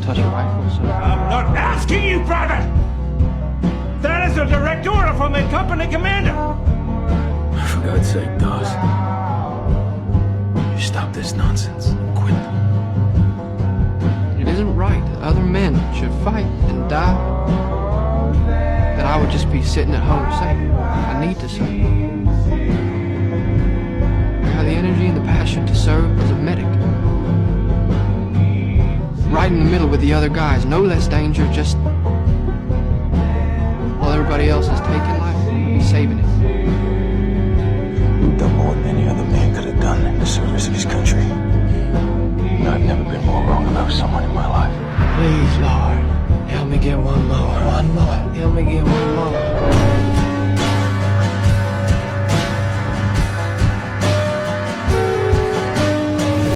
touch a rifle, sir. I'm not asking you, Private! That is a direct order from the company commander! For God's sake, Dawes. You stop this nonsense. Quit. It isn't right that other men should fight and die. That I would just be sitting at home saying, I need to serve. I have the energy and the passion to serve as a medic. Right in the middle with the other guys, no less danger, just while everybody else is taking life, me saving it. You've done more than any other man could have done in the service of his country. And I've never been more wrong about someone in my life. Please, Lord, help me get one more. One more. Help me get one more.